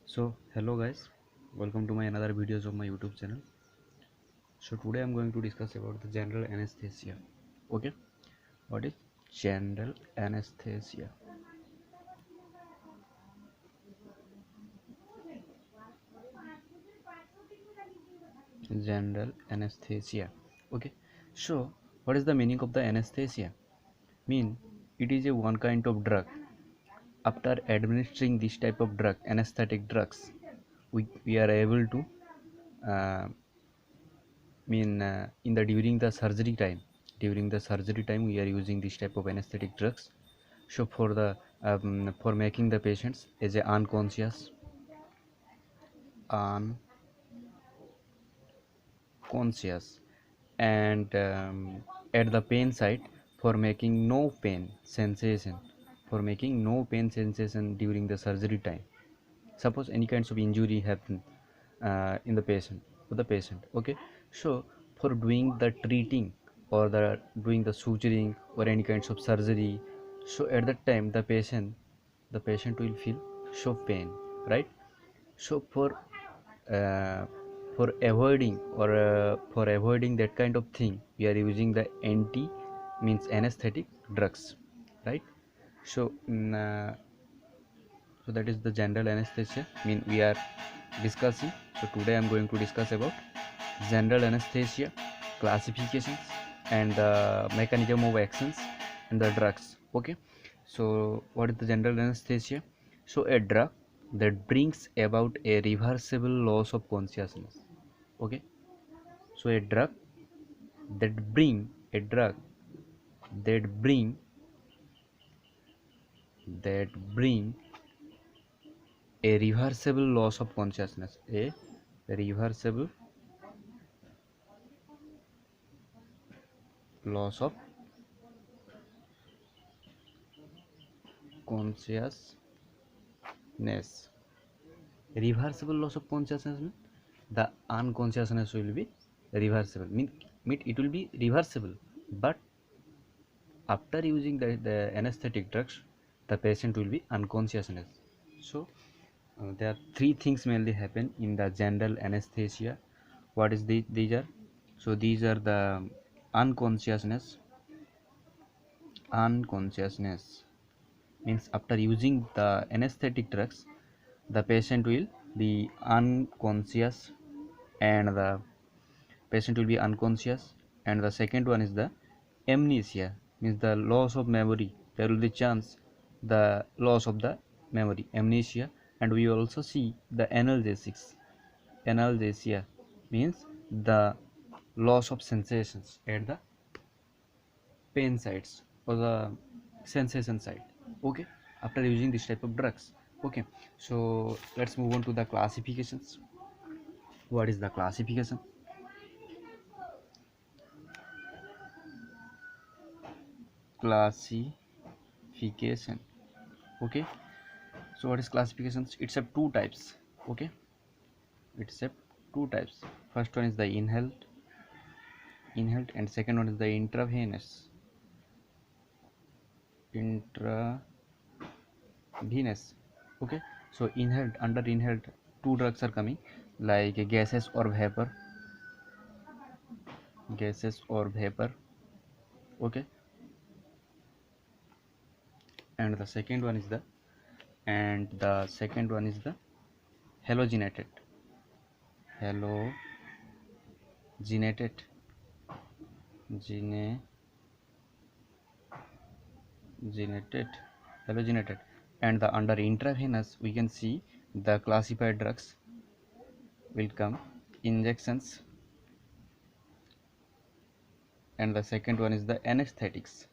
So hello guys, welcome to my another videos of my YouTube channel. So today I'm going to discuss about the general anesthesia. Okay, what is general anesthesia? General anesthesia. Okay, so what is the meaning of the anesthesia? Mean it is a one kind of drug. After administering this type of drug, anesthetic drugs, we are able to uh, in the during the surgery time we are using this type of anesthetic drugs. So for making the patients as a unconscious and at the pain site for making no pain sensation during the surgery time. Suppose any kinds of injury happen in the patient for the patient. Okay, so for doing the treating or the doing the suturing or any kinds of surgery, so at that time the patient will feel so pain, right? So uh, for avoiding that kind of thing, we are using the anti means anesthetic drugs, right? So so that is the general anesthesia we are discussing. So today I'm going to discuss about general anesthesia, classifications, and the mechanism of actions and the drugs. Okay, so what is the general anesthesia? So a drug that brings about a reversible loss of consciousness. Okay, so a drug that bring a reversible loss of consciousness, a reversible loss of consciousness. Reversible loss of consciousness means the unconsciousness will be reversible, mean it will be reversible, but after using the anesthetic drugs the patient will be unconsciousness. So there are three things mainly happen in the general anesthesia. What is these are? So these are the unconsciousness means after using the anesthetic drugs the patient will be unconscious, and the patient will be unconscious. And the second one is the amnesia means the loss of memory. There will be chance the loss of the memory, amnesia. And we also see the analgesia means the loss of sensations at the pain sites or the sensation site. Okay, after using this type of drugs. Okay, so let's move on to the classifications. What is the classification? Okay, so what is classifications? It's a two types. Okay, it's a two types. First one is the inhaled, and second one is the intravenous. Okay, so under inhaled two drugs are coming, like gases or vapor. Okay, and the second one is the halogenated halogenated gene genated halogenated. And the under intravenous we can see the classified drugs will come, injections. And the second one is the anesthetics.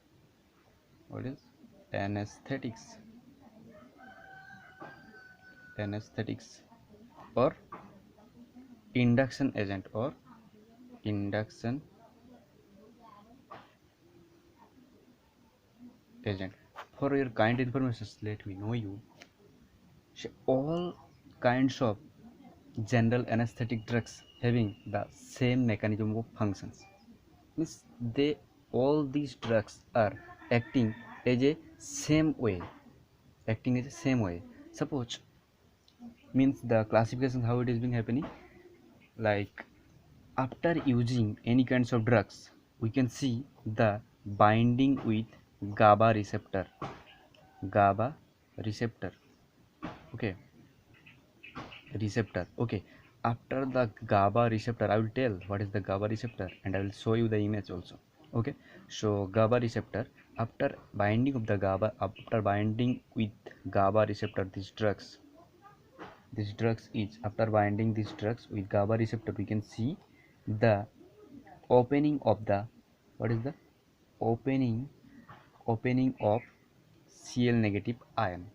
What is anesthetics or induction agent. For your kind information, let me know you, all kinds of general anesthetic drugs having the same mechanism of functions, means they all these drugs are acting as a same way. Suppose means the classification how it is being happening, like after using any kinds of drugs we can see the binding with GABA receptor. GABA receptor. Okay, receptor. Okay, after the GABA receptor I will tell what is the GABA receptor and I will show you the image also. Okay, so GABA receptor, after binding of the GABA, after binding with GABA receptor, these drugs is after binding these drugs with GABA receptor we can see the opening of the, what is the opening, opening of Cl negative ion.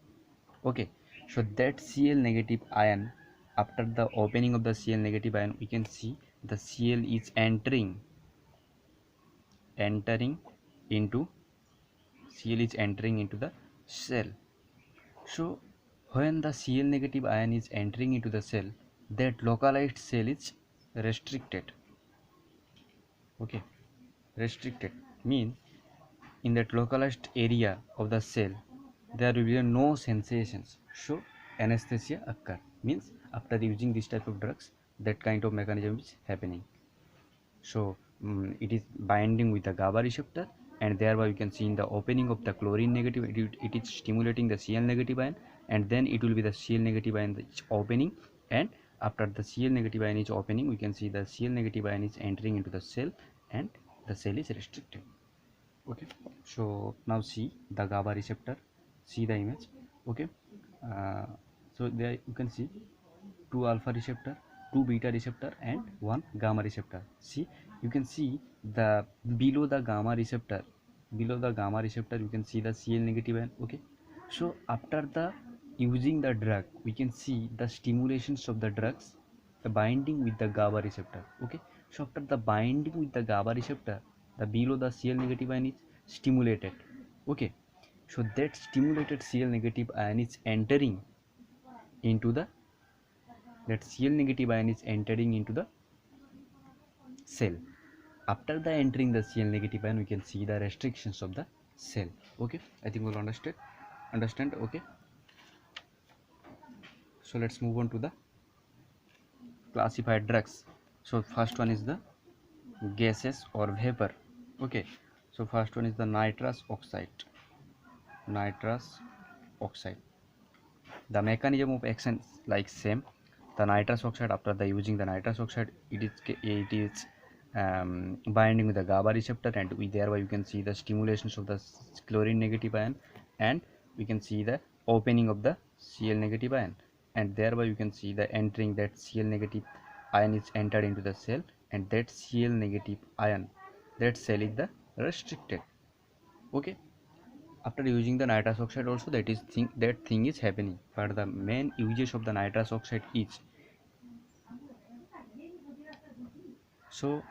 Okay, so that Cl negative ion, after the opening of the Cl negative ion we can see the Cl is entering into Cl is entering into the cell. So when the Cl negative ion is entering into the cell, that localized cell is restricted. Okay, restricted mean in that localized area of the cell there will be no sensations, so anesthesia occur. Means after using this type of drugs that kind of mechanism is happening. So it is binding with the GABA receptor and thereby you can see in the opening of the chlorine negative, it is stimulating the Cl negative ion, and then it will be the Cl negative ion that is opening, and after the Cl negative ion is opening we can see the Cl negative ion is entering into the cell and the cell is restricted. Okay, so now see the GABA receptor, see the image. Okay, uh, so there you can see two alpha receptor, two beta receptor and one gamma receptor. See, you can see the below the gamma receptor, below the gamma receptor you can see the Cl negative ion. Okay, so after the using the drug we can see the stimulations of the drugs, the binding with the GABA receptor. Okay, so after the binding with the GABA receptor, the below the Cl negative ion is stimulated. Okay, so that stimulated Cl negative ion is entering into the, that Cl negative ion is entering into the cell. After the entering the Cl negative ion we can see the restrictions of the cell. Okay, I think we'll understand. Okay, so let's move on to the classified drugs. So first one is the gases or vapor. Okay, so first one is the nitrous oxide. Nitrous oxide, the mechanism of action is like same. The nitrous oxide, after the using the nitrous oxide it is binding with the GABA receptor, and we thereby you can see the stimulations of the chlorine negative ion, and we can see the opening of the Cl negative ion, and thereby you can see the entering that Cl negative ion is entered into the cell, and that Cl negative ion, that cell is the restricted. Okay, after using the nitrous oxide also that thing is happening, but the main uses of the nitrous oxide is, so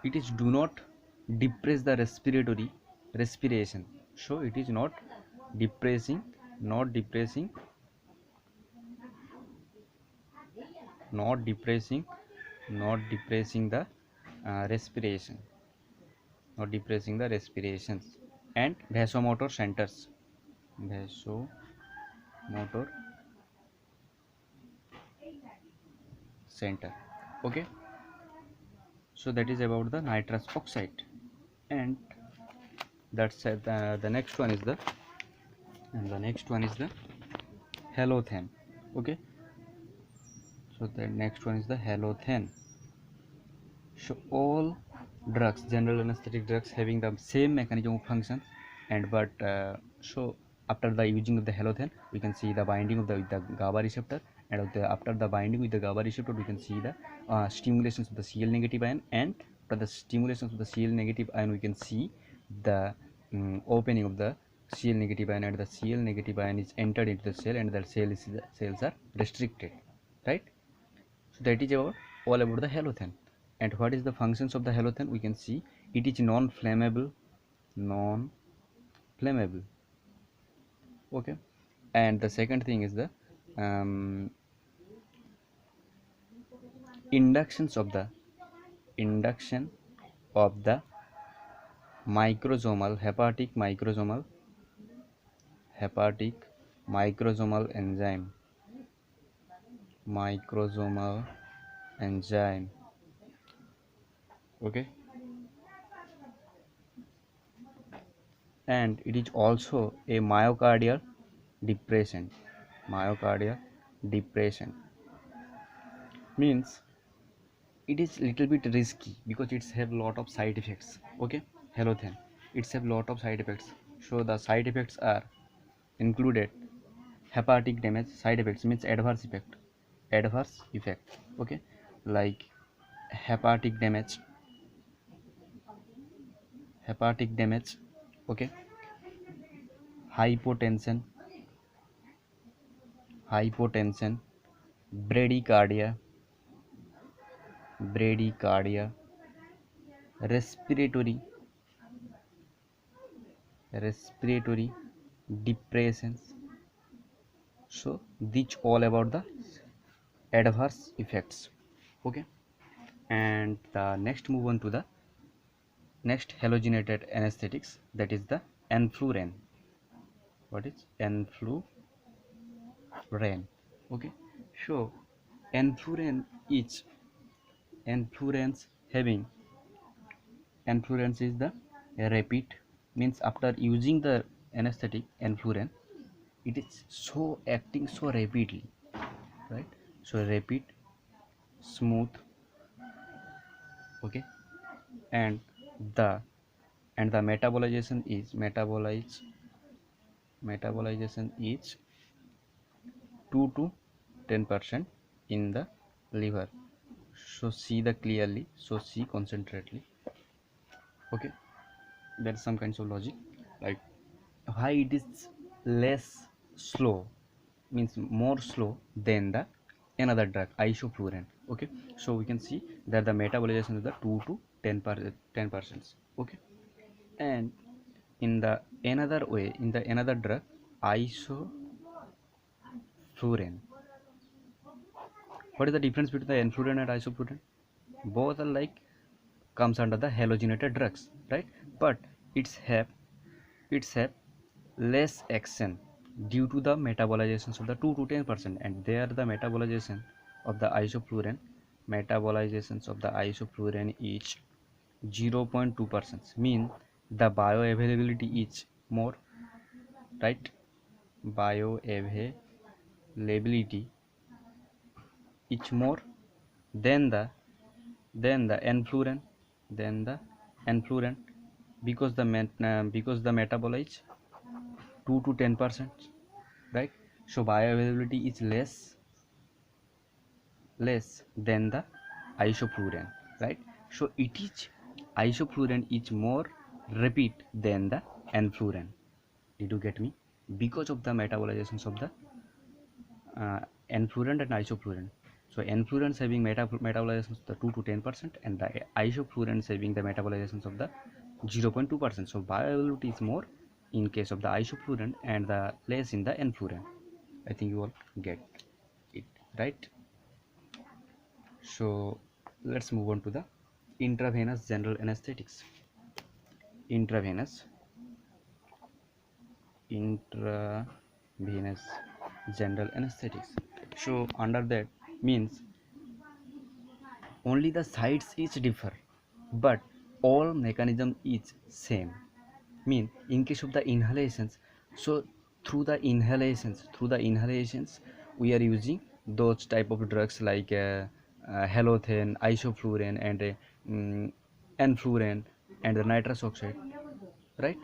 it is do not depress the respiration. So it is not depressing, not depressing, not depressing, not depressing the respiration, not depressing the respirations. And vasomotor centers, vasomotor center. Okay, so that is about the nitrous oxide. And that's the next one is the, and the next one is the halothane. Okay, so the next one is the halothane. So all drugs, general anesthetic drugs having the same mechanism of function, and but so after the using of the halothane we can see the binding of the GABA receptor, and after the binding with the GABA receptor we can see the stimulations of the Cl negative ion, and after the stimulations of the Cl negative ion we can see the opening of the Cl negative ion, and the Cl negative ion is entered into the cell, and the cells are restricted, right? So that is all about the halothane. And what is the functions of the halothane? We can see it is non-flammable, non-flammable. Okay, and the second thing is the um, inductions of the induction of the microsomal hepatic microsomal enzyme, microsomal enzyme. Okay, and it is also a myocardial depression. Myocardial depression means it is little bit risky because it's have lot of side effects. Okay, halothane, it's have lot of side effects. So the side effects are included hepatic damage. Side effects means adverse effect. Okay, like hepatic damage, hepatic damage. Okay, hypotension, hypotension, bradycardia, bradycardia, respiratory, respiratory depressions. So these all about the adverse effects. Okay, and the next move on to the next halogenated anesthetics, that is the enflurane. What is enflurane? Okay, so enflurane is enflurance having enflurance is the rapid, means after using the anesthetic enflurane, it is so acting so rapidly, right? So rapid, smooth. Okay, and the metabolization is metabolization is 2 to 10% in the liver. So see the clearly, so see concentrately. Okay, there's some kinds of logic, like why it is less slow, means more slow than the another drug isoflurane. Okay, so we can see that the metabolization is the 2 to 10%. Okay, and in the another way, in the another drug isoflurane, what is the difference between the enflurane and isoflurane? Both are like comes under the halogenated drugs, right? But it's have less action due to the metabolizations of the 2 to 10%, and there the metabolization of the isoflurane, metabolizations of the isoflurane is 0.2%, mean the bioavailability is more, right? Bioavailability is more than the enflurane, than the enflurane, because because the metabolize 2 to 10%, right? So bioavailability is less than the isoflurane, right? So it is isoflurane is more rapid than the enflurane. Did you get me? Because of the metabolizations of the enflurane and isoflurane. So enflurane having metabolizations of the 2 to 10%, and the isoflurane having the metabolizations of the 0.2%. So bioavailability is more in case of the isoflurane and the less in the enflurane. I think you all get it, right? So let's move on to the intravenous general anesthetics. Intravenous, intravenous general anesthetics. So under that means only the sites is differ, but all mechanism is same. Mean in case of the inhalations, so through the inhalations we are using those type of drugs like halothane, isoflurane, and enflurane, and the nitrous oxide, right?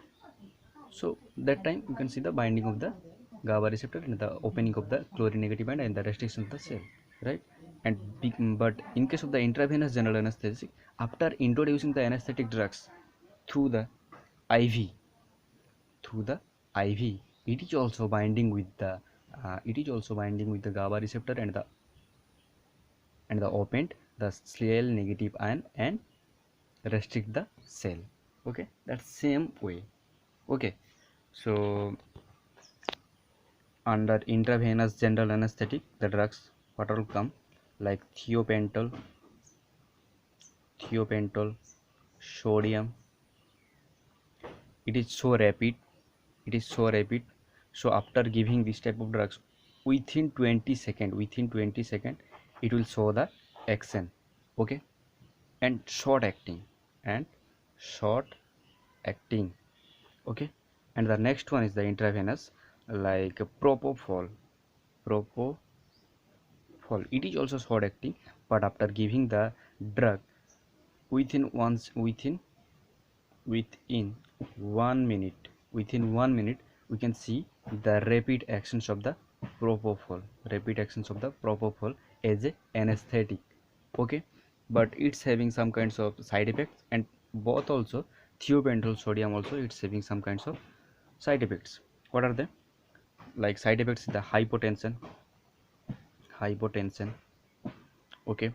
So that time you can see the binding of the GABA receptor and the opening of the chlorine negative band and the restriction of the cell, right? And but in case of the intravenous general anesthetic, after introducing the anesthetic drugs through the IV, through the IV, it is also binding with the GABA receptor and the opened the cell negative ion and restrict the cell. Okay, that's same way. Okay, so under intravenous general anesthetic, the drugs what all come, like thiopentol, sodium. It is so rapid, it is so rapid. So after giving this type of drugs, within 20 second it will show the action. Okay, and short acting, and short acting. Okay, and the next one is the intravenous, like propofol. Propofol, it is also short acting, but after giving the drug within 1 minute, we can see the rapid actions of the propofol as a anesthetic. Okay, but it's having some kinds of side effects, and both also thiopental sodium also it's having some kinds of side effects. What are they? Like side effects, the hypotension. Okay,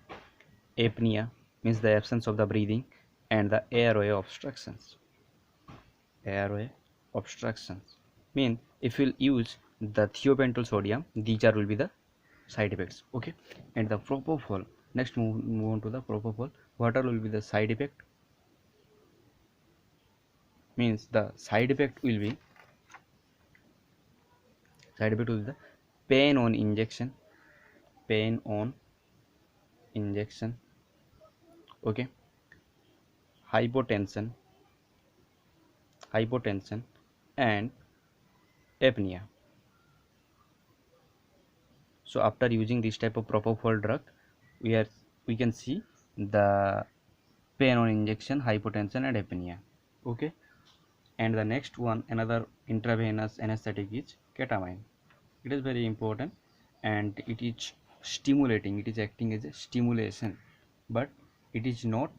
apnea means the absence of the breathing, and the airway obstructions mean if you'll use the thiopental sodium, these are will be the side effects. Okay, and the propofol, next move on to the propofol. What are will be the side effect? Means the side effect will be the pain on injection. pain on injection Okay, hypotension, and apnea. So after using this type of propofol drug, we can see the pain on injection, hypotension, and apnea. Okay, and the next one, another intravenous anesthetic is ketamine. It is very important, and it is stimulating, it is acting as a stimulation, but it is not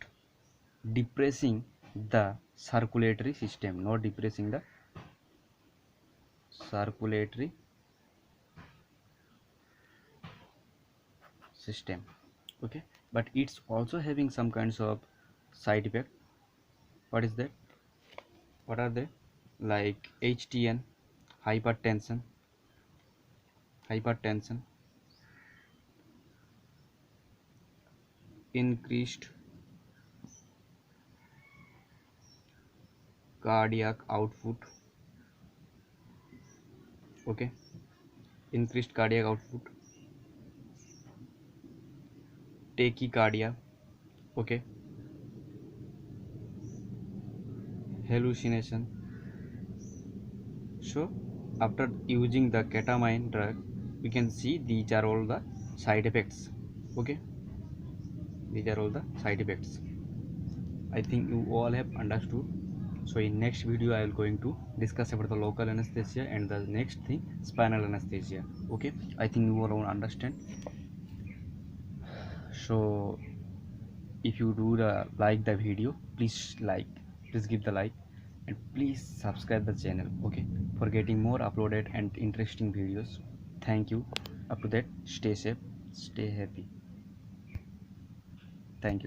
depressing the circulatory system, not depressing the circulatory system. Okay, but it's also having some kinds of side effect. What is that? What are they? Like HTN, hypertension, hypertension, increased cardiac output. Okay, increased cardiac output, tachycardia. Okay, hallucination. So after using the ketamine drug, we can see these are all the side effects. Okay, these are all the side effects. I think you all have understood. So in next video I will going to discuss about the local anesthesia, and the next thing spinal anesthesia. Okay, I think you all will understand. So if you do like the video, please give the like, and please subscribe the channel. Okay, for getting more uploaded and interesting videos. Thank you. Up to that, stay safe, stay happy. Thank you.